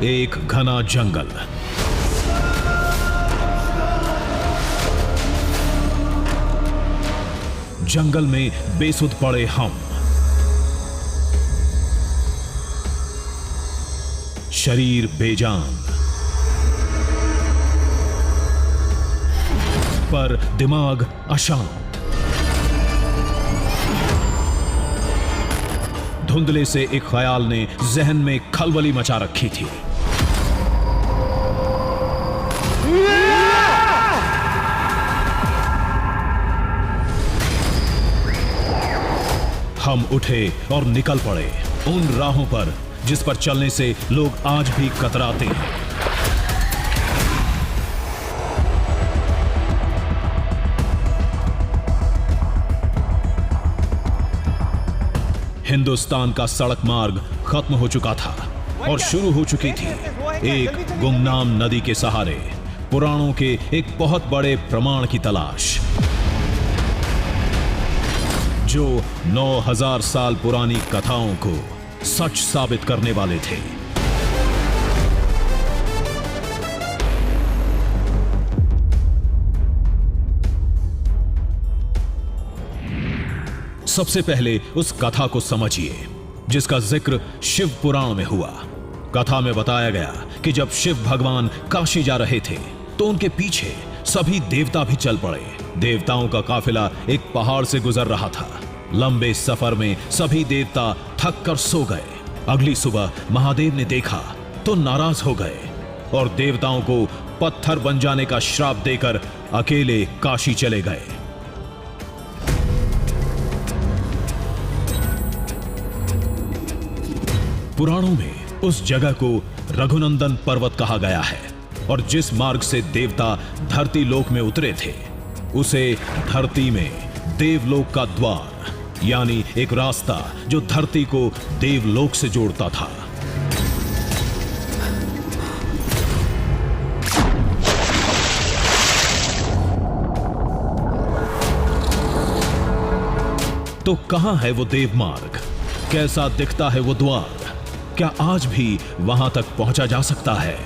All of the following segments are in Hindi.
एक घना जंगल। जंगल में बेसुध पड़े हम, शरीर बेजान पर दिमाग अशांत। धुंधले से एक ख्याल ने जहन में खलबली मचा रखी थी। हम उठे और निकल पड़े उन राहों पर जिस पर चलने से लोग आज भी कतराते हैं। हिंदुस्तान का सड़क मार्ग खत्म हो चुका था और शुरू हो चुकी थी एक गुमनाम नदी के सहारे पुराणों के एक बहुत बड़े प्रमाण की तलाश, जो 9000 साल पुरानी कथाओं को सच साबित करने वाले थे। सबसे पहले उस कथा को समझिए जिसका जिक्र शिव पुराण में हुआ। कथा में बताया गया कि जब शिव भगवान काशी जा रहे थे तो उनके पीछे सभी देवता भी चल पड़े। देवताओं का काफिला एक पहाड़ से गुजर रहा था। लंबे सफर में सभी देवता थक कर सो गए। अगली सुबह महादेव ने देखा तो नाराज हो गए और देवताओं को पत्थर बन जाने का श्राप देकर अकेले काशी चले गए। पुराणों में उस जगह को रघुनंदन पर्वत कहा गया है और जिस मार्ग से देवता धरती लोक में उतरे थे उसे धरती में देवलोक का द्वार यानी एक रास्ता जो धरती को देवलोक से जोड़ता था। तो कहां है वो देव मार्ग? कैसा दिखता है वो द्वार? क्या आज भी वहां तक पहुंचा जा सकता है?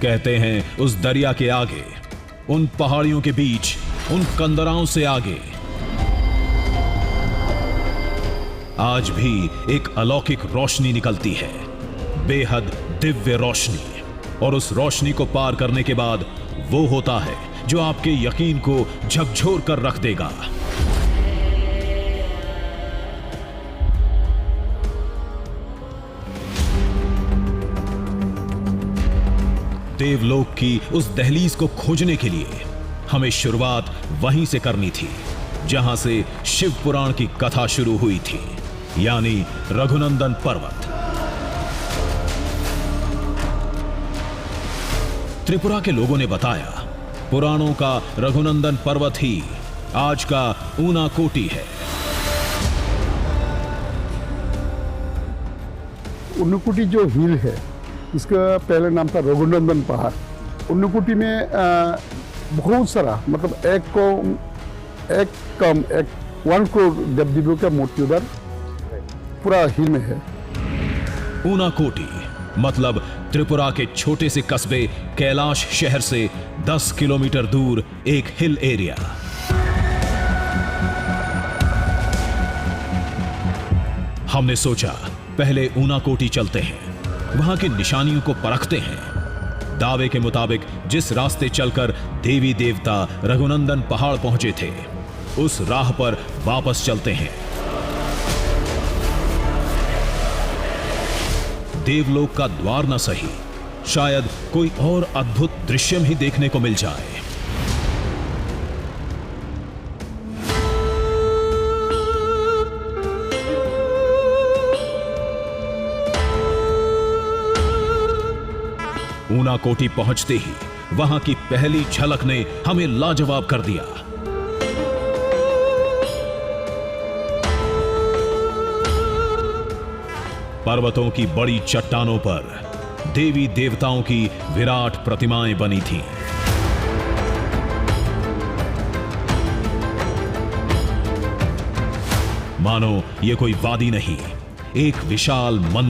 कहते हैं उस दरिया के आगे, उन पहाड़ियों के बीच, उन कंदराओं से आगे आज भी एक अलौकिक रोशनी निकलती है, बेहद दिव्य रोशनी। और उस रोशनी को पार करने के बाद वो होता है जो आपके यकीन को झकझोर कर रख देगा। देवलोक की उस दहलीज को खोजने के लिए हमें शुरुआत वहीं से करनी थी जहां से शिव पुराण की कथा शुरू हुई थी, यानी रघुनंदन पर्वत। त्रिपुरा के लोगों ने बताया पुराणों का रघुनंदन पर्वत ही आज का ऊनाकोटी है। ऊनाकोटी जो हिल है इसका पहले नाम था रघुनंदन पहाड़। ऊनाकोटी में बहुत सारा मतलब एक कम 1 करोड़ देव देवियों का मूर्ति उधर पूरा हिल में है। ऊनाकोटी मतलब त्रिपुरा के छोटे से कस्बे कैलाश शहर से 10 किलोमीटर दूर एक हिल एरिया। हमने सोचा पहले ऊनाकोटी चलते हैं, वहां की निशानियों को परखते हैं। दावे के मुताबिक जिस रास्ते चलकर देवी देवता रघुनंदन पहाड़ पहुंचे थे उस राह पर वापस चलते हैं। देवलोक का द्वार न सही, शायद कोई और अद्भुत दृश्य ही देखने को मिल जाए। ऊनाकोटी पहुंचते ही वहां की पहली झलक ने हमें लाजवाब कर दिया। पर्वतों की बड़ी चट्टानों पर देवी देवताओं की विराट प्रतिमाएं बनी थीं। मानो ये कोई वादी नहीं एक विशाल मंदिर।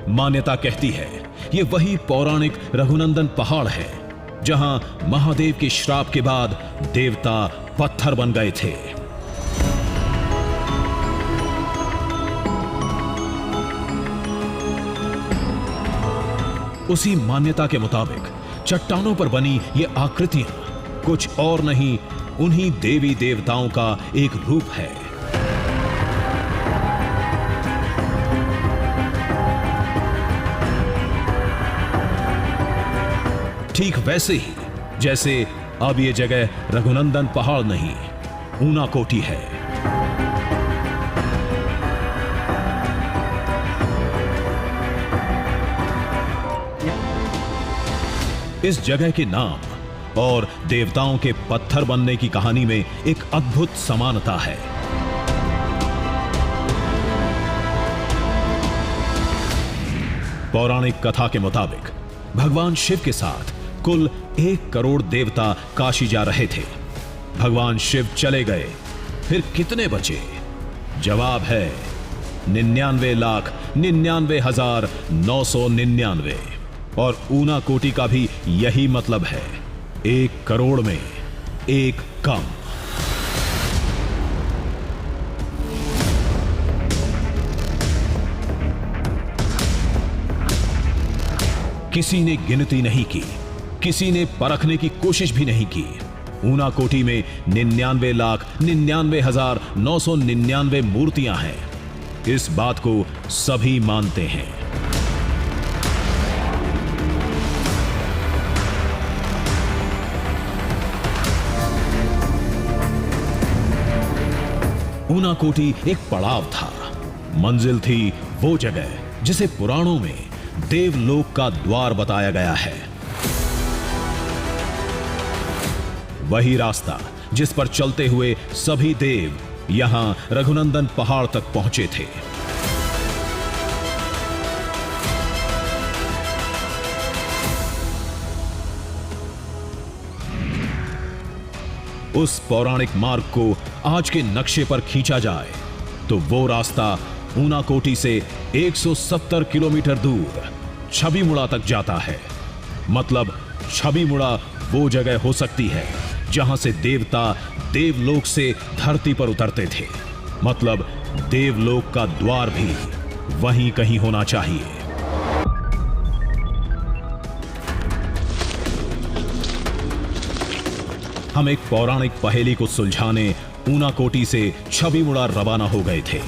मान्यता कहती है ये वही पौराणिक रघुनंदन पहाड़ है जहां महादेव के श्राप के बाद देवता पत्थर बन गए थे। उसी मान्यता के मुताबिक चट्टानों पर बनी ये आकृतियां कुछ और नहीं, उन्हीं देवी देवताओं का एक रूप है। ठीक वैसे ही जैसे अब ये जगह रघुनंदन पहाड़ नहीं, ऊनाकोटी है। इस जगह के नाम और देवताओं के पत्थर बनने की कहानी में एक अद्भुत समानता है। पौराणिक कथा के मुताबिक भगवान शिव के साथ कुल 1 करोड़ देवता काशी जा रहे थे। भगवान शिव चले गए, फिर कितने बचे? जवाब है 99,99,999। और ऊनाकोटी का भी यही मतलब है, 1 करोड़ में 1 कम। किसी ने गिनती नहीं की, किसी ने परखने की कोशिश भी नहीं की। ऊनाकोटी में 99,99,999 मूर्तियां हैं। इस बात को सभी मानते हैं। ऊनाकोटी एक पड़ाव था, मंजिल थी वो जगह जिसे पुराणों में देवलोक का द्वार बताया गया है। वही रास्ता जिस पर चलते हुए सभी देव यहां रघुनंदन पहाड़ तक पहुंचे थे। उस पौराणिक मार्ग को आज के नक्शे पर खींचा जाए तो वो रास्ता ऊनाकोटी से 170 किलोमीटर दूर छबीमुड़ा तक जाता है। मतलब छबीमुड़ा वो जगह हो सकती है जहां से देवता देवलोक से धरती पर उतरते थे। मतलब देवलोक का द्वार भी वहीं कहीं होना चाहिए। हम एक पौराणिक पहेली को सुलझाने ऊनाकोटी से छबीमुड़ा रवाना हो गए थे।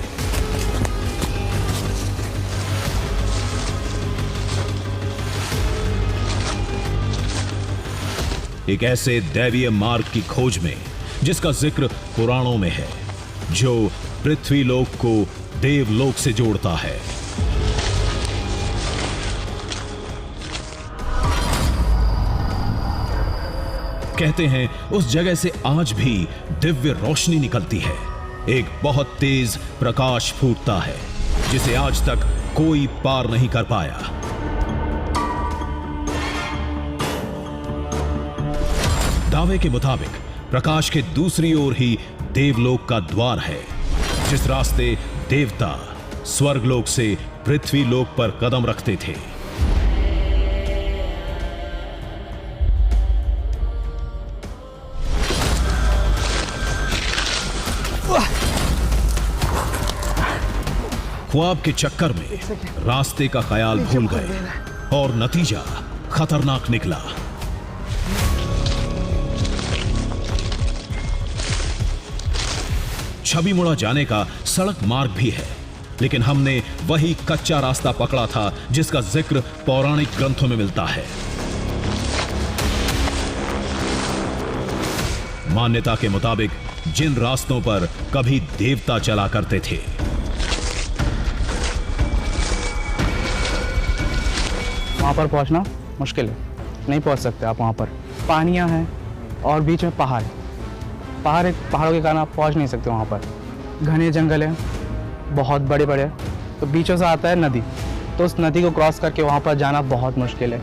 एक ऐसे दैवीय मार्ग की खोज में जिसका जिक्र पुराणों में है, जो पृथ्वी लोक को देवलोक से जोड़ता है। कहते हैं उस जगह से आज भी दिव्य रोशनी निकलती है। एक बहुत तेज प्रकाश फूटता है जिसे आज तक कोई पार नहीं कर पाया। दावे के मुताबिक प्रकाश के दूसरी ओर ही देवलोक का द्वार है, जिस रास्ते देवता स्वर्गलोक से पृथ्वी लोक पर कदम रखते थे। ख्वाब के चक्कर में रास्ते का ख्याल भूल गए और नतीजा खतरनाक निकला। छबीमुड़ा जाने का सड़क मार्ग भी है, लेकिन हमने वही कच्चा रास्ता पकड़ा था जिसका जिक्र पौराणिक ग्रंथों में मिलता है। मान्यता के मुताबिक जिन रास्तों पर कभी देवता चला करते थे, वहाँ पर पहुँचना मुश्किल है, नहीं पहुँच सकते आप वहाँ पर। पानियाँ हैं और बीच में पहाड़ है। पहाड़ों के कारण आप पहुँच नहीं सकते वहाँ पर। घने जंगल हैं, बहुत बड़े बड़े, तो बीचों से आता है नदी, तो उस नदी को क्रॉस करके वहाँ पर जाना बहुत मुश्किल है।